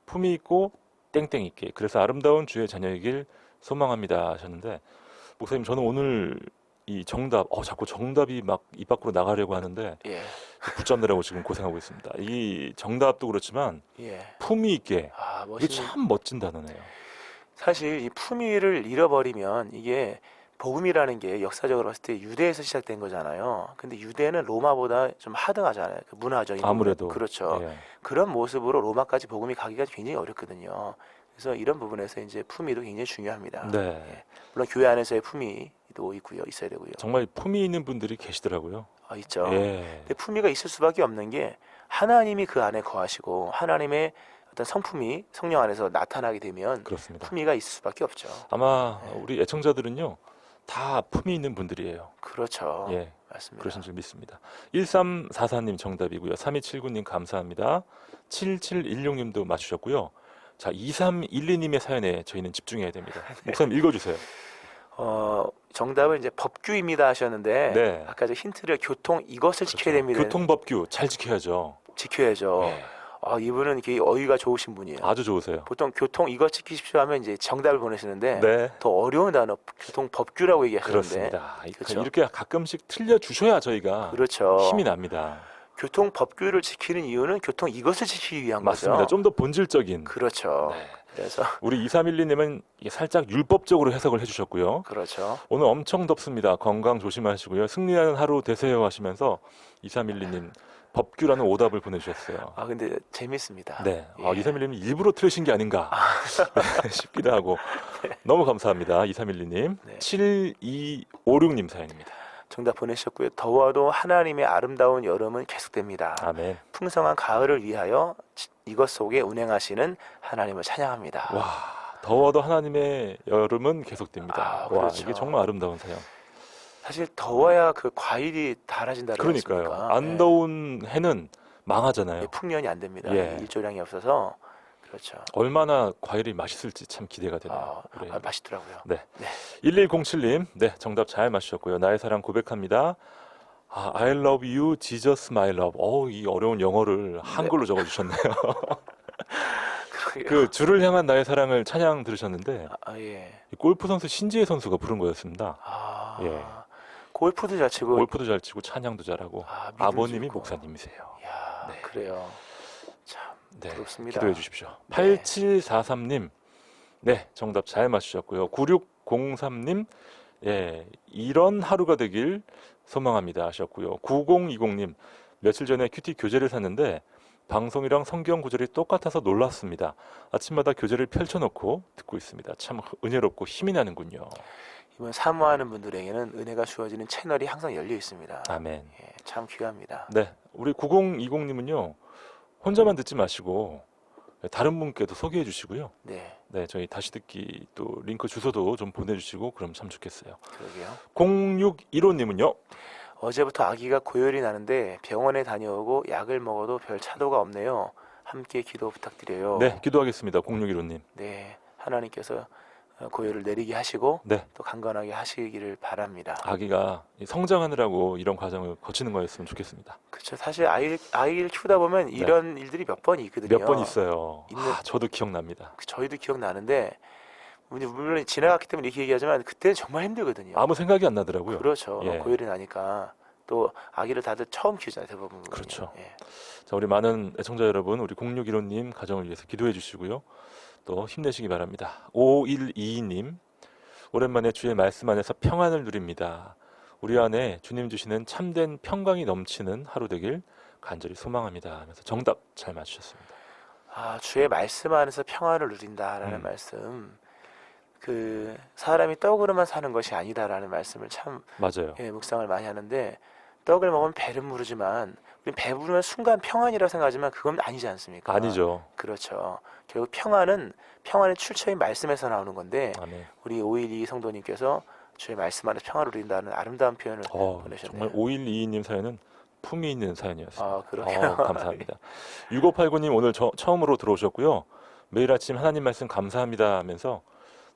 품위 있고 땡땡 있게 그래서 아름다운 주의 자녀이길 소망합니다 하셨는데 목사님 저는 오늘 이 정답 자꾸 정답이 막 입 밖으로 나가려고 하는데 예. 붙잡느라고 지금 고생하고 있습니다. 이 정답도 그렇지만 예. 품위 있게 이게 멋있는. 참 멋진 단어네요. 사실 이 품위를 잃어버리면 이게 복음이라는 게 역사적으로 봤을 때 유대에서 시작된 거잖아요. 근데 유대는 로마보다 좀 하등하잖아요. 그 문화적인 아무래도 부분. 그렇죠. 예. 그런 모습으로 로마까지 복음이 가기가 굉장히 어렵거든요. 그래서 이런 부분에서 이제 품위도 굉장히 중요합니다. 네. 물론 교회 안에서의 품위도 있어야 되고요. 정말 품위 있는 분들이 계시더라고요. 있죠. 예. 근데 품위가 있을 수밖에 없는 게 하나님이 그 안에 거하시고 하나님의 어떤 성품이 성령 안에서 나타나게 되면 그렇습니다. 품위가 있을 수밖에 없죠. 아마 네. 우리 애청자들은요 다 품위 있는 분들이에요. 그렇죠. 예. 맞습니다. 그러신 줄 믿습니다. 1344님 정답이고요. 3279님 감사합니다. 7716님도 맞추셨고요. 자, 2312님의 사연에 저희는 집중해야 됩니다. 목사님 읽어주세요. 정답은 이제 법규입니다 하셨는데 네. 아까 저 힌트를 교통 이것을 지켜야 됩니다. 교통법규 잘 지켜야죠. 지켜야죠. 예. 이분은 이렇게 어휘가 좋으신 분이에요. 아주 좋으세요. 보통 교통 이것 지키십시오 하면 이제 정답을 보내시는데 네. 더 어려운 단어 교통 법규라고 얘기하시는데 그렇습니다. 그렇죠. 이렇게 가끔씩 틀려주셔야 저희가 그렇죠. 힘이 납니다. 교통 법규를 지키는 이유는 교통 이것을 지키기 위한 맞습니다. 거죠. 좀 더 본질적인. 그렇죠. 네. 그래서 우리 2312님은 살짝 율법적으로 해석을 해주셨고요. 그렇죠. 오늘 엄청 덥습니다. 건강 조심하시고요. 승리하는 하루 되세요 하시면서 2312님 법규라는 오답을 보내주셨어요. 근데 재밌습니다. 네, 예. 2312님 일부러 틀으신 게 아닌가 네, 싶기도 하고 너무 감사합니다. 2312님. 네. 7256님 사연입니다. 정답 보내셨고요. 더워도 하나님의 아름다운 여름은 계속됩니다. 아멘. 풍성한 가을을 위하여 이것 속에 운행하시는 하나님을 찬양합니다. 와, 더워도 하나님의 여름은 계속됩니다. 와, 그렇죠. 이게 정말 아름다운 사연. 사실 더워야 그 과일이 달아진다 그러니까요. 그러니까 안 더운 해는 망하잖아요. 풍년이 안 됩니다. 예. 일조량이 없어서 그렇죠. 얼마나 과일이 맛있을지 참 기대가 되네요. 올해. 맛있더라고요. 1107님, 네, 정답 잘 맞추셨고요. 나의 사랑 고백합니다. I love you, Jesus, my love. 이 어려운 영어를 한글로 적어주셨네요. 그 주를 향한 나의 사랑을 찬양 들으셨는데 예. 이 골프 선수 신지혜 선수가 부른 거였습니다. 예. 골프도 잘 치고 골프도 잘 치고 찬양도 잘하고 믿음도 아버님이 있고. 목사님이세요. 야, 네. 그래요. 참 네, 부럽습니다. 기도해 주십시오. 네. 8743님, 네, 정답 잘 맞추셨고요. 9603님, 예, 이런 하루가 되길 소망합니다 하셨고요. 9020님, 며칠 전에 큐티 교재를 샀는데 방송이랑 성경 구절이 똑같아서 놀랐습니다. 아침마다 교재를 펼쳐놓고 듣고 있습니다. 참 은혜롭고 힘이 나는군요. 이번 사모하는 분들에게는 은혜가 주어지는 채널이 항상 열려 있습니다. 아멘. 예, 참 귀합니다. 네, 우리 9020님은요, 혼자만 듣지 마시고 다른 분께도 소개해 주시고요. 네, 네, 저희 다시 듣기 또 링크 주소도 좀 보내주시고 그럼 참 좋겠어요. 그러게요. 0615님은요. 어제부터 아기가 고열이 나는데 병원에 다녀오고 약을 먹어도 별 차도가 없네요. 함께 기도 부탁드려요. 네, 기도하겠습니다. 0615님. 네, 하나님께서 고열을 내리게 하시고 네, 또 강건하게 하시기를 바랍니다. 아기가 성장하느라고 이런 과정을 거치는 거였으면 좋겠습니다. 그렇죠. 사실 아이를 키우다 보면 이런 일들이 몇 번 있거든요. 몇 번 있어요. 있는- 저도 기억납니다. 저희도 기억나는데 물론 지나갔기 때문에 이렇게 얘기하지만 그때는 정말 힘들거든요. 아무 생각이 안 나더라고요. 그렇죠. 예. 고열이 나니까 또 아기를 다들 처음 키우잖아요. 대부분. 그렇죠. 예. 자, 우리 많은 애청자 여러분, 우리 0615님 가정을 위해서 기도해 주시고요. 또 힘내시기 바랍니다. 5122님, 오랜만에 주의 말씀 안에서 평안을 누립니다. 우리 안에 주님 주시는 참된 평강이 넘치는 하루 되길 간절히 소망합니다 하면서 정답 잘 맞추셨습니다. 주의 말씀 안에서 평화를 누린다라는 음. 말씀. 그 사람이 떡으로만 사는 것이 아니다라는 말씀을 참 맞아요. 묵상을 많이 하는데 떡을 먹으면 배는 부르지만 우리 배부르면 순간 평안이라고 생각하지만 그건 아니지 않습니까? 아니죠. 그렇죠. 결국 평안의 출처인 말씀에서 나오는 건데 아멘. 우리 512 성도님께서 주의 말씀 안에 평화를 누린다는 아름다운 표현을 정말 보내셨네요. 5122님 사연은 품이 있는 사연이었습니다. 그러게요. 감사합니다. 6589님 오늘 처음으로 들어오셨고요. 매일 아침 하나님 말씀 감사합니다 하면서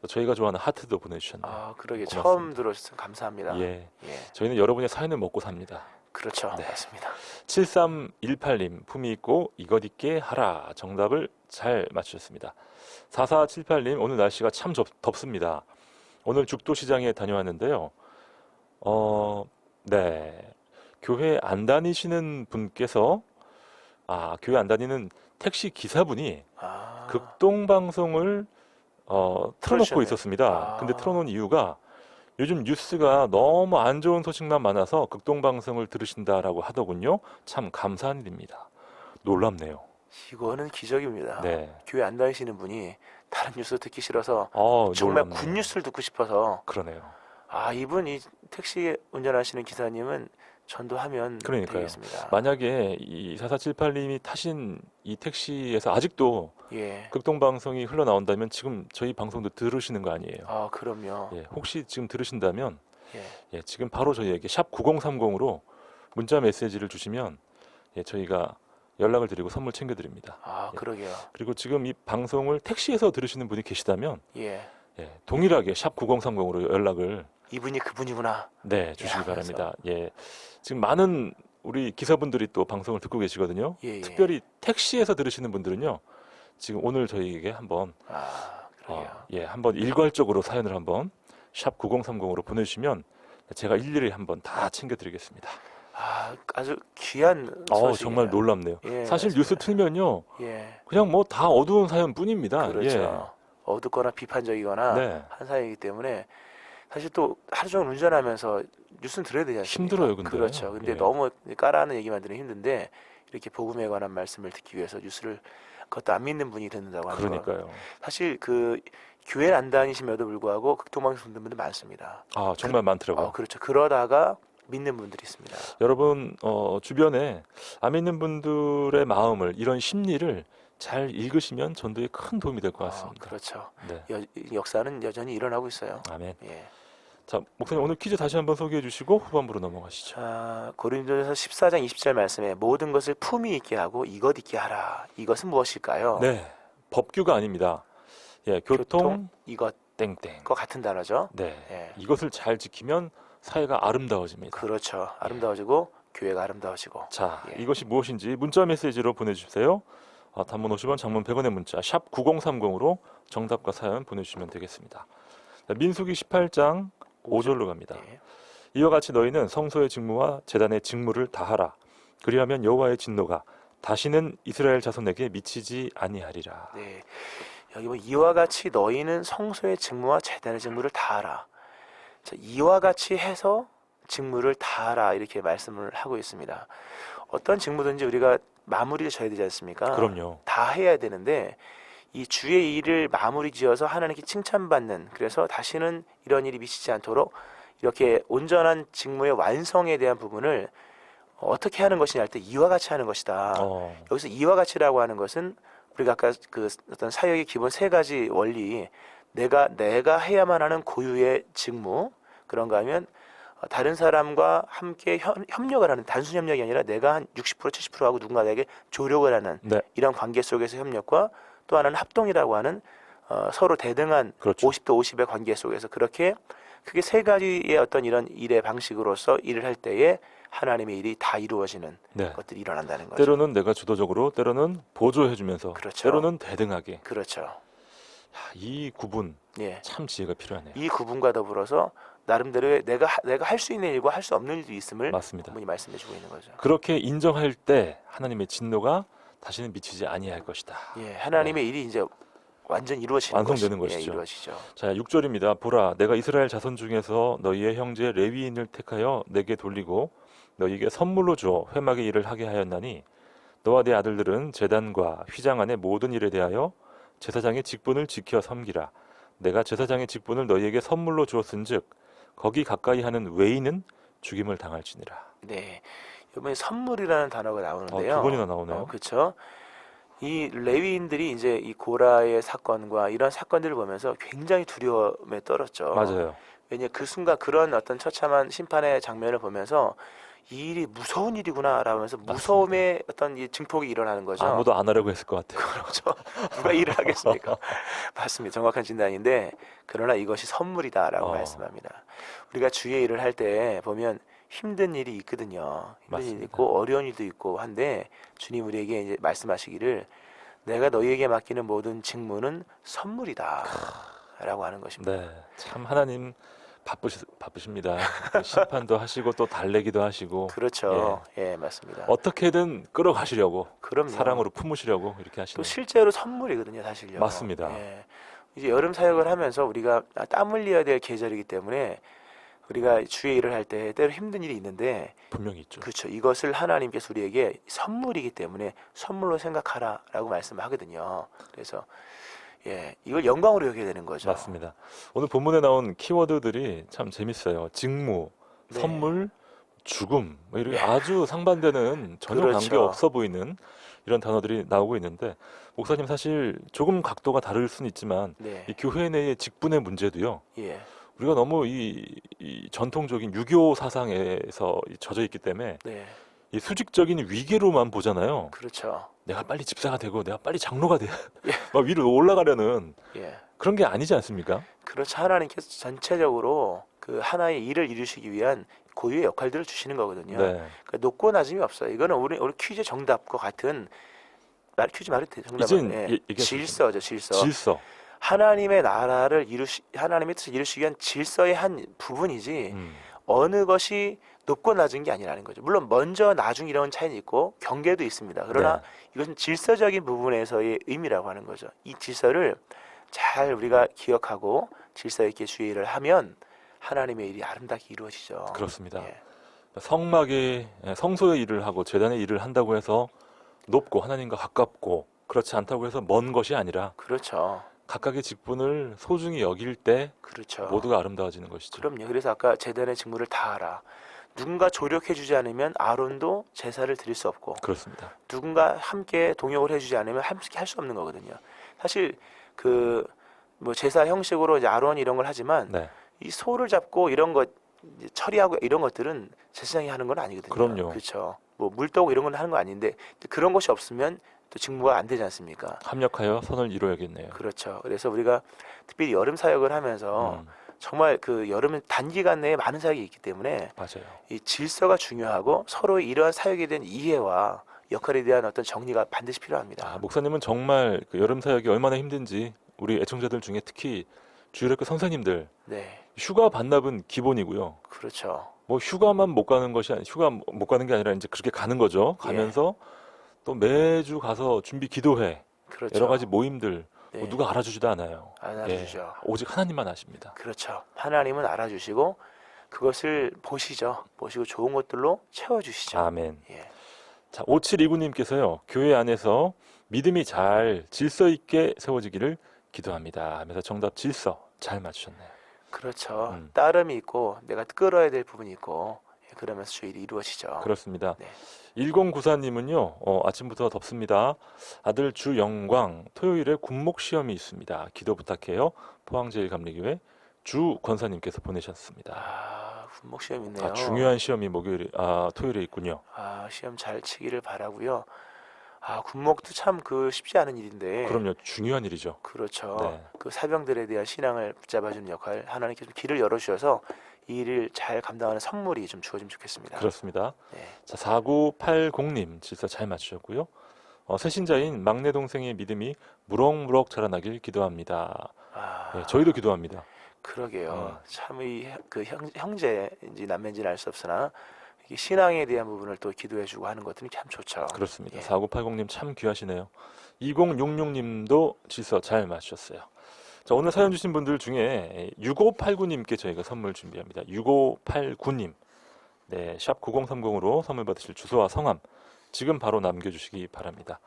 또 저희가 좋아하는 하트도 보내주셨네요. 그러게 고맙습니다. 처음 들어주셔서 감사합니다. 예, 예. 저희는 여러분의 사연을 먹고 삽니다. 그렇죠. 네. 맞습니다. 7318님 품이 있고 이것 있게 하라 정답을 잘 맞추셨습니다. 4478님 오늘 날씨가 참 덥습니다. 오늘 죽도시장에 다녀왔는데요. 네, 교회 안 다니시는 분께서 교회 안 다니는 택시 기사분이 극동 방송을 틀어놓고 틀어주셨네요. 있었습니다. 근데 틀어놓은 이유가 요즘 뉴스가 너무 안 좋은 소식만 많아서 극동 방송을 들으신다라고 하더군요. 참 감사한 일입니다. 놀랍네요. 이거는 기적입니다. 네. 교회 안 다니시는 분이 다른 뉴스 듣기 싫어서 정말 놀랍네요. 굿 뉴스를 듣고 싶어서 그러네요. 이분 이 택시 운전하시는 기사님은 전도하면 그러니까요. 되겠습니다. 만약에 이 4478님이 타신 이 택시에서 아직도 예. 극동 방송이 흘러나온다면 지금 저희 방송도 들으시는 거 아니에요? 그럼요. 예, 혹시 지금 들으신다면 예. 지금 바로 저희에게 샵 9030으로 문자 메시지를 주시면 저희가 연락을 드리고 선물 챙겨드립니다. 예. 그러게요. 그리고 지금 이 방송을 택시에서 들으시는 분이 계시다면 예. 동일하게 샵 9030으로 연락을 이분이 그분이구나. 주시기 하면서. 바랍니다. 지금 많은 우리 기사분들이 또 방송을 듣고 계시거든요. 예. 특별히 택시에서 들으시는 분들은요. 지금 오늘 저희에게 한번 그러게요. 한번 일괄적으로 사연을 한번 샵 9030으로 보내주시면 제가 일일이 한번 다 챙겨드리겠습니다. 아주 귀한 소식이에요. 정말 놀랍네요. 예, 사실 맞습니다. 뉴스 틀면요, 예. 그냥 뭐 다 어두운 사연뿐입니다. 그렇죠. 어둡거나 비판적이거나 네. 한 사이이기 때문에 사실 또 하루 종일 운전하면서 뉴스는 들어야 되지 않습니까? 힘들어요, 근데. 그렇죠. 근데 예. 너무 까라는 얘기만 들으면 힘든데 이렇게 복음에 관한 말씀을 듣기 위해서 뉴스를 그것도 안 믿는 분이 듣는다고 하는 거. 그러니까요. 사실 그 교회를 안 다니심에도 불구하고 극동방송 듣는 분들 많습니다. 정말 많더라고요. 그렇죠. 그러다가 믿는 분들이 있습니다. 여러분 주변에 안 믿는 분들의 마음을, 이런 심리를 잘 읽으시면 전도에 큰 도움이 될 것 같습니다. 그렇죠. 네. 역사는 여전히 일어나고 있어요. 아멘. 예. 자, 목사님 오늘 퀴즈 다시 한번 소개해 주시고 후반부로 넘어가시죠. 자, 고린도전서 14장 20절 말씀에 모든 것을 품위 있게 하고 이것 있게 하라. 이것은 무엇일까요? 네, 법규가 아닙니다. 예, 교통 이것 땡땡. 과 같은 단어죠. 네, 예. 이것을 잘 지키면 사회가 아름다워집니다. 그렇죠. 아름다워지고 교회가 아름다워지고. 자, 예. 이것이 무엇인지 문자 메시지로 보내주세요. 단문 50원, 장문 100원의 문자 샵 9030으로 정답과 사연 보내주시면 되겠습니다. 자, 민수기 18장 5절로 갑니다. 예. 이와 같이 너희는 성소의 직무와 제단의 직무를 다하라. 그리하면 여호와의 진노가 다시는 이스라엘 자손에게 미치지 아니하리라. 네. 여기 뭐 이와 같이 너희는 성소의 직무와 제단의 직무를 다하라. 자, 이와 같이 해서 직무를 다하라 이렇게 말씀을 하고 있습니다. 어떤 직무든지 우리가 마무리를 져야 되지 않습니까? 그럼요. 다 해야 되는데 이 주의 일을 마무리 지어서 하나님께 칭찬받는, 그래서 다시는 이런 일이 미치지 않도록 이렇게 온전한 직무의 완성에 대한 부분을 어떻게 하는 것이냐 할 때 이와 같이 하는 것이다. 여기서 이와 같이라고 하는 것은 우리가 아까 그 어떤 사역의 기본 세 가지 원리, 내가 해야만 하는 고유의 직무, 그런가 하면 다른 사람과 함께 협력을 하는, 단순 협력이 아니라 내가 한 60% 70%하고 누군가에게 조력을 하는 네, 이런 관계 속에서 협력과, 또 하나는 합동이라고 하는 서로 대등한 그렇죠. 50대 50의 관계 속에서 그렇게 크게 세 가지의 어떤 이런 일의 방식으로서 일을 할 때에 하나님의 일이 다 이루어지는 네. 것들이 일어난다는 거죠. 때로는 내가 주도적으로, 때로는 보조해주면서, 그렇죠. 때로는 대등하게. 그렇죠. 이 구분 예. 참 지혜가 필요하네요. 이 구분과 더불어서 나름대로의 내가 할 수 있는 일과 할 수 없는 일도 있음을 맞습니다. 분이 말씀해주고 있는 거죠. 그렇게 인정할 때 하나님의 진노가 다시는 미치지 아니할 것이다. 예, 하나님의 일이 이제 완전 이루어지는 완성되는 것이, 것이죠. 예, 이루어지죠. 자, 6절입니다. 보라, 내가 이스라엘 자손 중에서 너희의 형제 레위인을 택하여 내게 돌리고 너희에게 선물로 주어 회막의 일을 하게 하였나니 너와 네 아들들은 제단과 휘장 안의 모든 일에 대하여 제사장의 직분을 지켜 섬기라. 내가 제사장의 직분을 너희에게 선물로 주었은즉 거기 가까이 하는 외인은 죽임을 당할지니라. 네, 이번에 선물이라는 단어가 나오는데요. 두 번이나 나오네요. 그렇죠. 이 레위인들이 이제 이 고라의 사건과 이런 사건들을 보면서 굉장히 두려움에 떨었죠. 맞아요. 왜냐, 그 순간 그런 어떤 처참한 심판의 장면을 보면서 이 일이 무서운 일이구나라고 하면서 무서움의 어떤 이 증폭이 일어나는 거죠. 아무도 안 하려고 했을 것 같아요. 그렇죠. 누가 일을 하겠습니까? 맞습니다. 정확한 진단인데, 그러나 이것이 선물이다라고 말씀합니다. 우리가 주의 일을 할 때 보면 힘든 일이 있거든요. 힘든 일이 맞습니다. 있고 어려운 일도 있고 한데, 주님 우리에게 이제 말씀하시기를 내가 너희에게 맡기는 모든 직무는 선물이다라고 하는 것입니다. 네, 참 하나님 바쁘십니다. 심판도 하시고 또 달래기도 하시고 그렇죠. 예, 맞습니다. 어떻게든 끌어가시려고, 그럼요. 사랑으로 품으시려고 이렇게 또 하시네요. 실제로 선물이거든요, 사실요. 맞습니다. 예. 이제 여름 사역을 하면서 우리가 땀 흘려야 될 계절이기 때문에 우리가 주의 일을 할 때 때로 힘든 일이 있는데, 분명히 있죠. 그렇죠. 이것을 하나님께서 우리에게 선물이기 때문에 선물로 생각하라라고 말씀하거든요. 그래서 예, 이걸 영광으로 여겨야 되는 거죠. 맞습니다. 오늘 본문에 나온 키워드들이 참 재밌어요. 직무, 네. 선물, 죽음, 뭐 이렇게 아주 상반되는 전혀 그렇죠. 관계 없어 보이는 이런 단어들이 나오고 있는데, 목사님 사실 조금 각도가 다를 수는 있지만 네. 이 교회 내의 직분의 문제도요. 예. 우리가 너무 이 전통적인 유교 사상에서 젖어 있기 때문에 네. 이 수직적인 위계로만 보잖아요. 그렇죠. 내가 빨리 집사가 되고 내가 빨리 장로가 돼 막 위로 올라가려는 예. 그런 게 아니지 않습니까? 그렇죠. 하나님께서 전체적으로 그 하나의 일을 이루시기 위한 고유의 역할들을 주시는 거거든요. 네. 그러니까 높고 낮음이 없어요. 이거는 우리 퀴즈 정답과 같은 퀴즈 말이 정답은 이젠 얘기할 수 질서죠. 질서. 질서. 하나님의 나라를 하나님의 뜻을 이루시기 위한 질서의 한 부분이지 어느 것이 높고 낮은 게 아니라는 거죠. 물론 먼저 나중 이런 차이는 있고 경계도 있습니다. 그러나 네. 이것은 질서적인 부분에서의 의미라고 하는 거죠. 이 질서를 잘 우리가 기억하고 질서 있게 주의를 하면 하나님의 일이 아름답게 이루어지죠. 그렇습니다. 예. 성막의 성소의 일을 하고 제단의 일을 한다고 해서 높고 하나님과 가깝고 그렇지 않다고 해서 먼 것이 아니라 그렇죠. 각각의 직분을 소중히 여길 때 그렇죠. 모두가 아름다워지는 것이죠. 그럼요. 그래서 아까 제단의 직무를 다하라. 누군가 조력해주지 않으면 아론도 제사를 드릴 수 없고, 그렇습니다. 누군가 함께 동역을 해주지 않으면 함께 할 수 없는 거거든요. 사실 그 뭐 제사 형식으로 이제 아론 이런 걸 하지만 네. 이 소를 잡고 이런 것 이제 처리하고 이런 것들은 제사장이 하는 건 아니거든요. 그럼요. 그렇죠. 뭐 물 떠고 이런 건 하는 거 아닌데 그런 것이 없으면 또 직무가 안 되지 않습니까? 합력하여 선을 이루어야겠네요. 그렇죠. 그래서 우리가 특별히 여름 사역을 하면서 음, 정말 그 여름은 단기간 내에 많은 사역이 있기 때문에 맞아요. 이 질서가 중요하고 서로의 이러한 사역에 대한 이해와 역할에 대한 어떤 정리가 반드시 필요합니다. 아, 목사님은 정말 그 여름 사역이 얼마나 힘든지 우리 애청자들 중에 특히 주일학교 선생님들 네, 휴가 반납은 기본이고요. 그렇죠. 뭐 휴가만 못 가는 것이 휴가 못 가는 게 아니라 이제 그렇게 가는 거죠. 가면서 또 매주 가서 준비 기도회 그렇죠. 여러 가지 모임들 네, 뭐 누가 알아주지도 않아요. 알아주죠. 예, 오직 하나님만 아십니다. 그렇죠. 하나님은 알아주시고 그것을 보시죠. 보시고 좋은 것들로 채워주시죠. 아멘. 예. 자, 5729님께서요. 교회 안에서 믿음이 잘 질서 있게 세워지기를 기도합니다 하면서 정답 질서 잘 맞추셨네요. 그렇죠. 음. 따름이 있고 내가 끌어야 될 부분이 있고 예, 그러면서 주일이 이루어지죠. 그렇습니다. 네. 1094님은요. 아침부터 덥습니다. 아들 주영광 토요일에 군목 시험이 있습니다. 기도 부탁해요. 포항제일감리교회 주 권사님께서 보내셨습니다. 아, 군목 시험 있네요. 아, 중요한 시험이 토요일에 있군요. 아, 시험 잘 치기를 바라고요. 아, 군목도 참 그 쉽지 않은 일인데. 그럼요. 중요한 일이죠. 그렇죠. 네. 그 사병들에 대한 신앙을 붙잡아주는 역할 하나님께서 길을 열어주셔서 이 일을 잘 감당하는 선물이 좀 주어지면 좋겠습니다. 그렇습니다. 네. 자, 4980님 질서 잘 맞추셨고요. 새신자인 막내 동생의 믿음이 무럭무럭 자라나길 기도합니다. 아, 네, 저희도 기도합니다. 그러게요. 참 이 그 형제인지 남매인지는 알 수 없으나 이게 신앙에 대한 부분을 또 기도해주고 하는 것들이 참 좋죠. 그렇습니다. 예. 4980님 참 귀하시네요. 2066님도 질서 잘 맞추셨어요. 자, 오늘 사연 주신 분들 중에 6589님께 저희가 선물 준비합니다. 6589님. 네, 샵 9030으로 선물 받으실 주소와 성함 지금 바로 남겨주시기 바랍니다.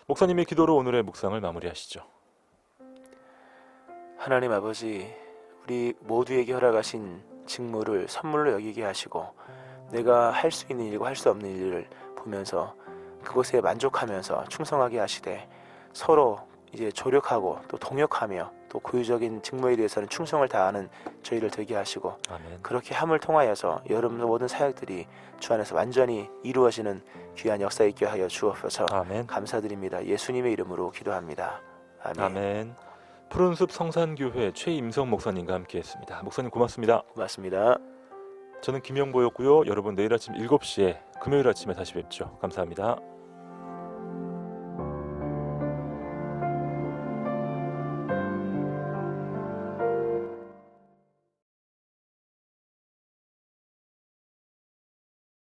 목사님의 기도로 오늘의 묵상을 마무리하시죠. 하나님 아버지, 우리 모두에게 허락하신 직무를 선물로 여기게 하시고 내가 할 수 있는 일과 할 수 없는 일을 보면서 그것에 만족하면서 충성하게 하시되 서로 이제 조력하고 또 동역하며 또 고유적인 직무에 대해서는 충성을 다하는 저희를 되게 하시고 아멘. 그렇게 함을 통하여서 여러분의 모든 사역들이 주 안에서 완전히 이루어지는 귀한 역사 있게 하여 주옵소서. 아멘. 감사드립니다. 예수님의 이름으로 기도합니다. 아멘. 아멘. 푸른숲 성산교회 최임성 목사님과 함께했습니다. 목사님 고맙습니다. 고맙습니다. 저는 김영보였고요. 여러분 내일 아침 7시에 금요일 아침에 다시 뵙죠. 감사합니다.